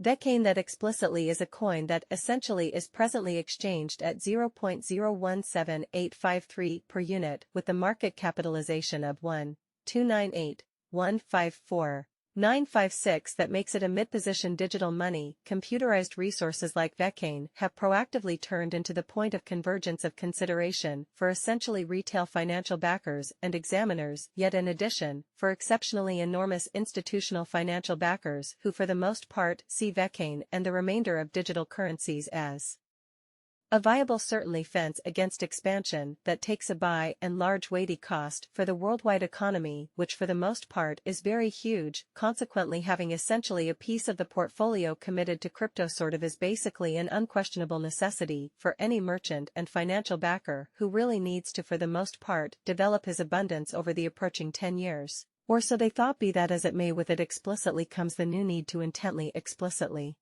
Vechain that explicitly is a coin that essentially is presently exchanged at 0.017853 per unit with a market capitalization of 1,298,154,956 that makes it a mid-position digital money. Computerized resources like Vechain have proactively turned into the point of convergence of consideration for essentially retail financial backers and examiners, yet in addition, for exceptionally enormous institutional financial backers who for the most part see Vechain and the remainder of digital currencies as a viable certainly fence against expansion that takes a by and large weighty cost for the worldwide economy, which for the most part is very huge, consequently having essentially a piece of the portfolio committed to crypto sort of is basically an unquestionable necessity for any merchant and financial backer who really needs to for the most part develop his abundance over the approaching 10 years. Or so they thought, be that as it may, with it explicitly comes the new need to intently explicitly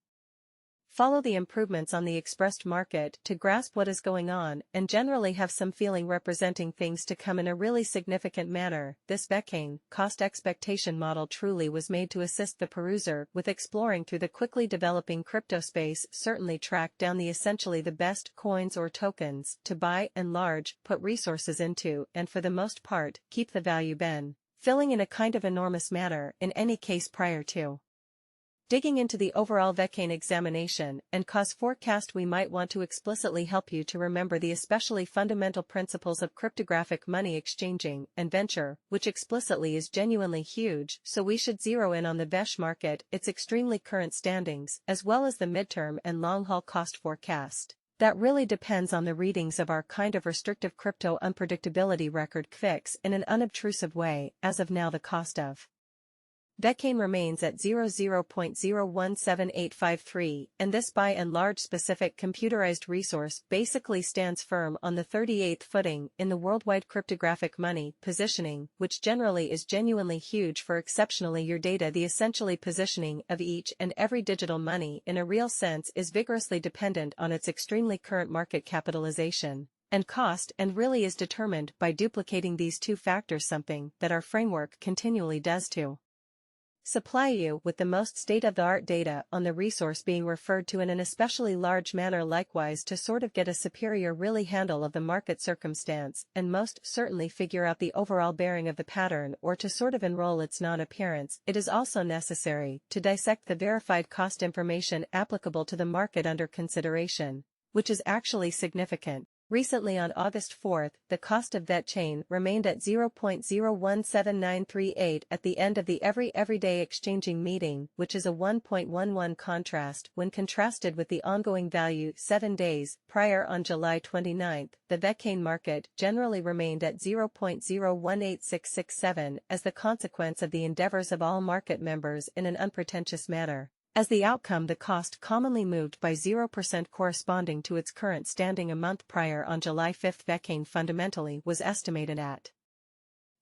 follow the improvements on the expressed market to grasp what is going on and generally have some feeling representing things to come in a really significant manner. This Vechain cost expectation model truly was made to assist the peruser with exploring through the quickly developing crypto space, certainly track down the essentially the best coins or tokens to buy and large put resources into and for the most part keep the value filling in a kind of enormous manner in any case prior to digging into the overall Vechain examination and cause forecast. We might want to explicitly help you to remember the especially fundamental principles of cryptographic money exchanging and venture, which explicitly is genuinely huge, so we should zero in on the Vechain market, its extremely current standings, as well as the midterm and long-haul cost forecast. That really depends on the readings of our kind of restrictive crypto unpredictability record fix in an unobtrusive way. As of now, the cost of Vechain remains at 0.017853, and this by and large specific computerized resource basically stands firm on the 38th footing in the worldwide cryptographic money positioning, which generally is genuinely huge for exceptionally your data. The essentially positioning of each and every digital money in a real sense is vigorously dependent on its extremely current market capitalization and cost, and really is determined by duplicating these two factors, something that our framework continually does to supply you with the most state-of-the-art data on the resource being referred to in an especially large manner, likewise to sort of get a superior really handle of the market circumstance and most certainly figure out the overall bearing of the pattern, or to sort of enroll its non-appearance. It is also necessary to dissect the verified cost information applicable to the market under consideration, which is actually significant. Recently on August 4th, the cost of Vechain remained at 0.017938 at the end of the everyday exchanging meeting, which is a 1.11 contrast when contrasted with the ongoing value 7 days prior on July 29th. The Vechain market generally remained at 0.018667 as the consequence of the endeavors of all market members in an unpretentious manner. As the outcome, the cost commonly moved by 0% corresponding to its current standing a month prior on July 5th. Vechain fundamentally was estimated at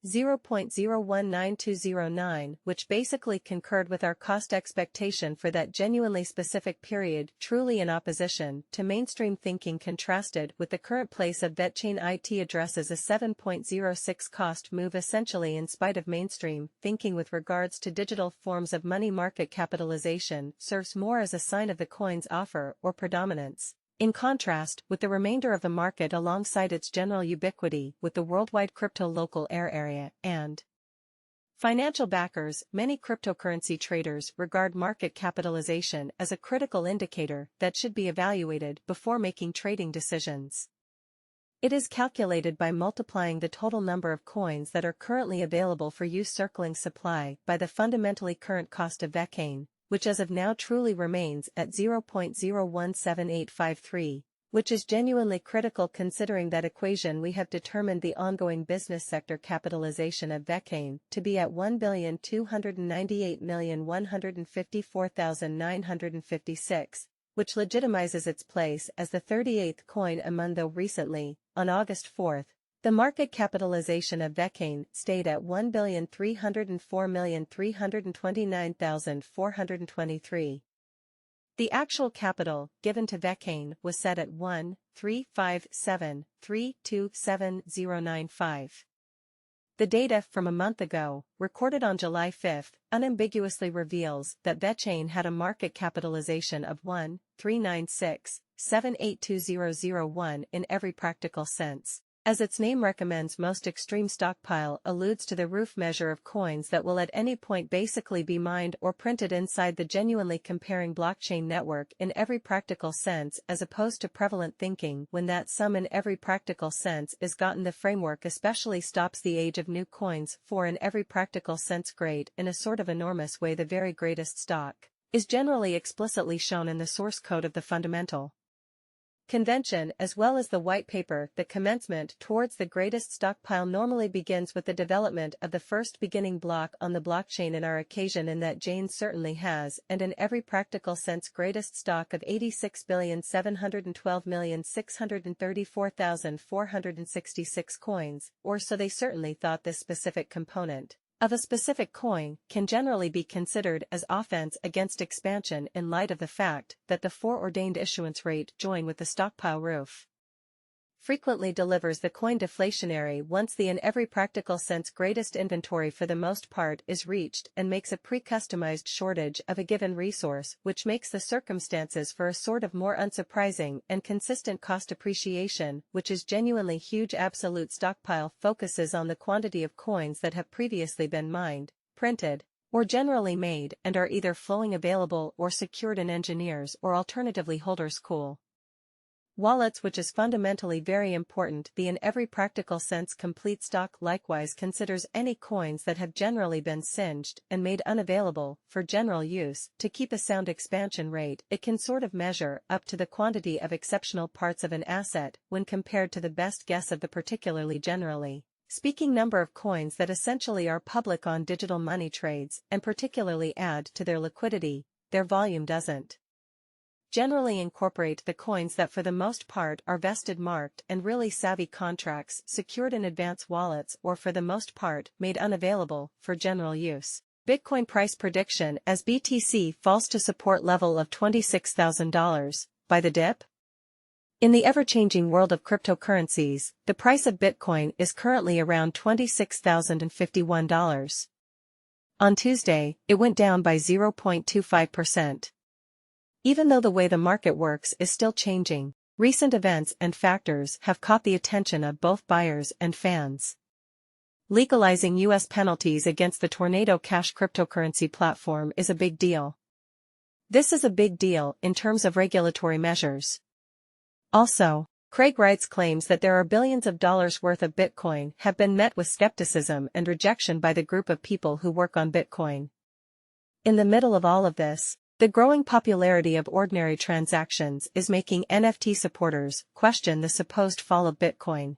0.019209, which basically concurred with our cost expectation for that genuinely specific period, truly in opposition to mainstream thinking. Contrasted with the current place of Vechain, it addresses a 7.06 cost move essentially in spite of mainstream thinking with regards to digital forms of money. Market capitalization serves more as a sign of the coin's offer or predominance, in contrast with the remainder of the market, alongside its general ubiquity with the worldwide crypto local air area and financial backers. Many cryptocurrency traders regard market capitalization as a critical indicator that should be evaluated before making trading decisions. It is calculated by multiplying the total number of coins that are currently available for use circling supply by the fundamentally current cost of Vechain, which as of now truly remains at 0.017853, which is genuinely critical. Considering that equation, we have determined the ongoing business sector capitalization of Vechain to be at 1,298,154,956, which legitimizes its place as the 38th coin among. Though recently, on August 4th, the market capitalization of Vechain stayed at 1,304,329,423. The actual capital given to Vechain was set at 1,357,327,095. The data from a month ago, recorded on July 5, unambiguously reveals that Vechain had a market capitalization of 1,396,782,001 in every practical sense. As its name recommends, most extreme stockpile alludes to the roof measure of coins that will at any point basically be mined or printed inside the genuinely comparing blockchain network in every practical sense, as opposed to prevalent thinking when that sum in every practical sense is gotten. The framework especially stops the age of new coins, for in every practical sense great, in a sort of enormous way the very greatest stock, is generally explicitly shown in the source code of the fundamental convention as well as the white paper. The commencement towards the greatest stockpile normally begins with the development of the first beginning block on the blockchain. In our occasion, in that Jane certainly has, and in every practical sense, greatest stock of 86,712,634,466 coins, or so they certainly thought. This specific component of a specific coin can generally be considered as offense against expansion in light of the fact that the foreordained issuance rate join with the stockpile roof frequently delivers the coin deflationary once the in every practical sense greatest inventory for the most part is reached, and makes a pre-customized shortage of a given resource, which makes the circumstances for a sort of more unsurprising and consistent cost appreciation, which is genuinely huge. Absolute stockpile focuses on the quantity of coins that have previously been mined, printed, or generally made and are either flowing available or secured in engineers or alternatively holders' cool wallets, which is fundamentally very important. The in every practical sense complete stock likewise considers any coins that have generally been singed and made unavailable for general use. To keep a sound expansion rate, it can sort of measure up to the quantity of exceptional parts of an asset when compared to the best guess of the particularly generally speaking number of coins that essentially are public on digital money trades and particularly add to their liquidity. Their volume doesn't generally incorporate the coins that for the most part are vested, marked, and really savvy contracts secured in advance wallets, or for the most part made unavailable for general use. Bitcoin price prediction as BTC falls to support level of $26,000 by the dip. In the ever-changing world of cryptocurrencies, the price of Bitcoin is currently around $26,051. On Tuesday, it went down by 0.25%. Even though the way the market works is still changing, recent events and factors have caught the attention of both buyers and fans. Legalizing U.S. penalties against the Tornado Cash cryptocurrency platform is a big deal. This is a big deal in terms of regulatory measures. Also, Craig Wright's claims that there are billions of dollars worth of Bitcoin have been met with skepticism and rejection by the group of people who work on Bitcoin. In the middle of all of this, the growing popularity of ordinary transactions is making NFT supporters question the supposed fall of Bitcoin.